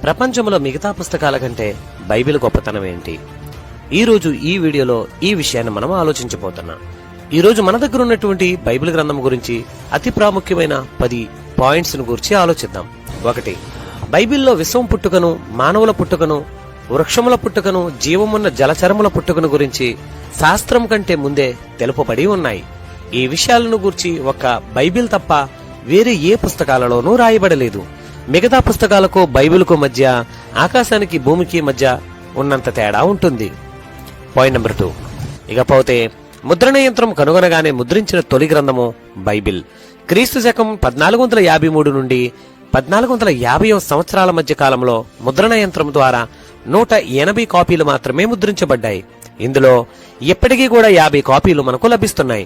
ప్రపంచంలో మిగతా పుస్తకాల కంటే బైబిల్ గొప్పతనం ఏంటి? ఈరోజు ఈ వీడియోలో ఈ విషయాన్ని మనం ఆలోచించబోతున్నాం. ఈరోజు మన దగ్గర ఉన్నటువంటి బైబిల్ గ్రంథం గురించి అతి ప్రాముఖ్యమైన 10 పాయింట్స్ ను గురించి ఆలోచిద్దాం. 1. బైబిల్లో విశ్వం పుట్టుకను, మానవుల పుట్టుకను, వృక్షముల పుట్టుకను, జీవమున్న జలచరముల పుట్టుకను గురించి శాస్త్రం కంటే ముందే తెలుపబడి ఉన్నాయి. ఈ విషయాలను గురించి ఒక్క బైబిల్ తప్ప వేరే ఏ పుస్తకాలలోనూ రాయబడలేదు. మిగతా పుస్తకాలకు బైబిల్కు మధ్య ఆకాశానికి భూమికి మధ్య ఉన్నంత తేడా ఉంటుంది. Point number 2. ఇకపోతే ముద్రణ యంత్రం కనుగొనగానే ముద్రించిన తొలి గ్రంథము బైబిల్. క్రీస్తు శకం 1453 నుండి 1450 సంవత్సరాల మధ్య కాలంలో ముద్రణ యంత్రం ద్వారా 180 కాపీలు మాత్రమే ముద్రించబడ్డాయి. ఇందులో ఇప్పటికీ కూడా 50 కాపీలు మనకు లభిస్తున్నాయి.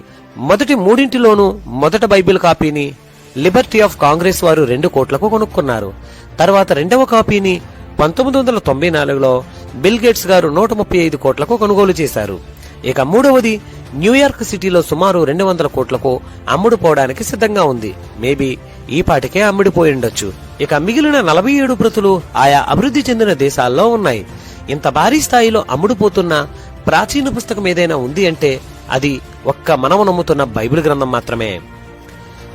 మొదటి 3 మొదట బైబిల్ కాపీని లిబర్టీ ఆఫ్ కాంగ్రెస్ వారు 2 కోట్లకు కొనుక్కున్నారు. తర్వాత రెండవ కాపీని 1994లో బిల్ గేట్స్ గారు 135 కోట్లకు కొనుగోలు చేశారు. ఇక మూడవది న్యూయార్క్ సిటీలో సుమారు 200 కోట్లకు అమ్ముడుపోవడానికి సిద్ధంగా ఉంది. మేబీ ఈ పాటికే అమ్ముడిపోయి ఉండొచ్చు. ఇక మిగిలిన 47 ప్రతులు ఆయా అభివృద్ధి చెందిన దేశాల్లో ఉన్నాయి. ఇంత భారీ స్థాయిలో అమ్ముడుపోతున్న ప్రాచీన పుస్తకం ఏదైనా ఉంది అంటే అది ఒక్క మనము నమ్ముతున్న బైబిల్ గ్రంథం మాత్రమే.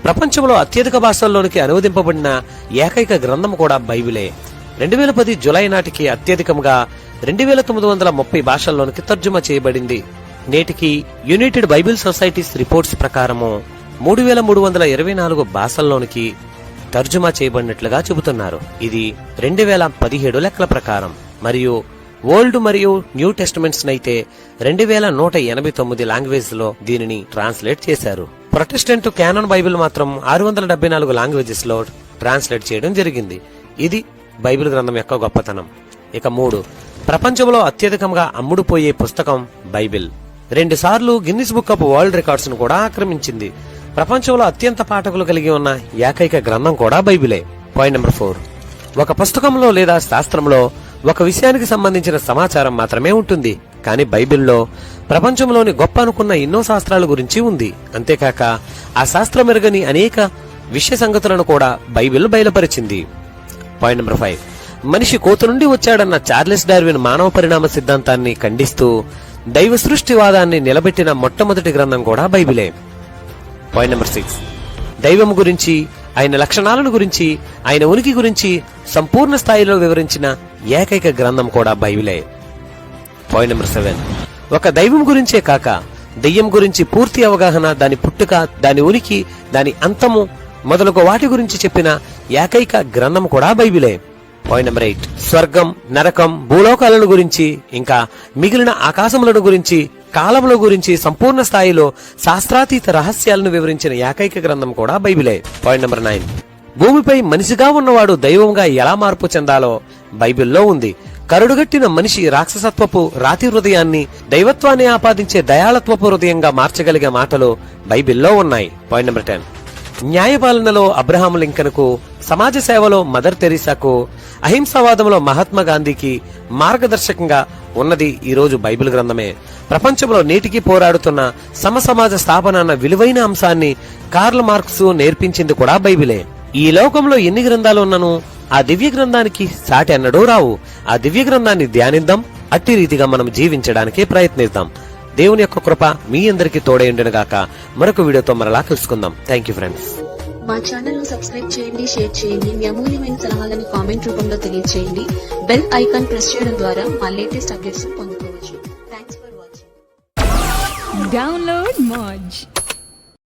ప్రపంచంలో అత్యధిక భాషల్లోనికి అనువదింపబడిన ఏకైక గ్రంథం కూడా బైబిలే. 2010 జులై నాటికి అత్యధికంగా 2930 భాషల్లోనికి తర్జుమా చేయబడింది. నేటికి యునైటెడ్ బైబిల్ సొసైటీస్ రిపోర్ట్స్ ప్రకారము 3324 భాషల్లోనికి తర్జుమా చేయబడినట్లుగా చెబుతున్నారు. ఇది 2017 లెక్కల ప్రకారం. మరియు ఓల్డ్ మరియు న్యూ టెస్టమెంట్స్ నైతే 2189 లాంగ్వేజ్ లో దీనిని ట్రాన్స్లేట్ చేశారు. ప్రొటెస్టెంట్ క్యానన్ బైబిల్ మాత్రం 674 లాంగ్వేజెస్ లో ట్రాన్స్లేట్ చేయడం జరిగింది. ఇది బైబిల్ గ్రంథం యొక్క గొప్పతనం. ఇక 3. ప్రపంచంలో అత్యధికంగా అమ్ముడుపోయే పుస్తకం బైబిల్. 2 సార్లు Guinness book of world records ను కూడా ఆక్రమించింది. ప్రపంచంలో అత్యంత పాఠకులు కలిగి ఉన్న ఏకైక గ్రంథం కూడా బైబిలే. Point number 4. ఒక పుస్తకంలో లేదా శాస్త్రంలో ఒక విషయానికి సంబంధించిన సమాచారం మాత్రమే ఉంటుంది. కానీ బైబిల్లో ప్రపంచంలోని గొప్ప అనుకున్న ఎన్నో శాస్త్రాల గురించి ఉంది. అంతేకాక ఆ శాస్త్రం ఎరగని అనేక విషయ సంగతులను కూడా బైబిల్ బయలుపరిచింది. Point number 5. మనిషి కోత నుండి వచ్చాడన్న చార్లెస్ డార్విన్ మానవ పరిణామ సిద్ధాంతాన్ని ఖండిస్తూ దైవ సృష్టివాదాన్ని నిలబెట్టిన మొట్టమొదటి గ్రంథం కూడా బైబిలే. Point number 6. దైవం గురించి, ఆయన లక్షణాలను గురించి, ఆయన ఉనికి గురించి సంపూర్ణ స్థాయిలో వివరించిన ఏకైక గ్రంథం కూడా బైబిలే. Point number 7. ఒక దైవం గురించే కాక దెయ్యం గురించి పూర్తి అవగాహన, దాని పుట్టుక, దాని ఉనికి, దాని అంతము మొదలగు వాటి గురించి చెప్పిన ఏకైక గ్రంథం కూడా బైబిలే. Point number 8. స్వర్గం, నరకం, భూలోకాలను గురించి, ఇంకా మిగిలిన ఆకాశములను గురించి, కాలముల గురించి సంపూర్ణ స్థాయిలో శాస్త్రాతీత రహస్యాలను వివరించిన ఏకైక గ్రంథం కూడా బైబిలే. Point number 9. భూమిపై మనిషిగా ఉన్నవాడు దైవంగా ఎలా మార్పు చెందాలో బైబిల్లో ఉంది. కరుడుగట్టిన మనిషి రాక్షసత్వపు రాతి హృదయాన్ని దైవత్వాన్ని ఆపాదించే దయాళత్వపు హృదయంగా మార్చగలిగే మాటలు బైబిల్లో ఉన్నాయి. Point number 10. న్యాయపాలనలో అబ్రహాం లింకన్కు, సమాజ సేవలో మదర్ తెరీసాకు, అహింసావాదంలో మహాత్మా గాంధీకి మార్గదర్శకంగా ఉన్నది ఈరోజు బైబిల్ గ్రంథమే. ప్రపంచంలో నేటికి పోరాడుతున్న సమసమాజ స్థాపన అన్న విలువైన అంశాన్ని కార్ల్ మార్క్స్ నేర్పించింది కూడా బైబిలే. ఈ లోకంలో ఎన్ని గ్రంథాలు ఉన్నను ఆ దివ్య గ్రంథానికి సాటి అన్నడూ రావు. ఆ దివ్య గ్రంథాన్ని ధ్యానిద్దాం, అట్టి రీతిగా మనం జీవించడానికి ప్రయత్నిద్దాం. దేవుని యొక్క కృప మీ అందరికీ తోడైండునుగాక. మరొక వీడియోతో మరలా కలుసుకుందాం. Thank you friends. మా ఛానల్ ను సబ్స్క్రైబ్ చేయండి, షేర్ చేయండి. మీ అమూల్యమైన సలహాలను కామెంట్ రూపంలో తెలియజేయండి. బెల్ ఐకాన్ ప్రెస్ చేయడం ద్వారా మా లేటెస్ట్ అప్డేట్స్ పొందుకోవచ్చు. Thanks for watching. Download Moj.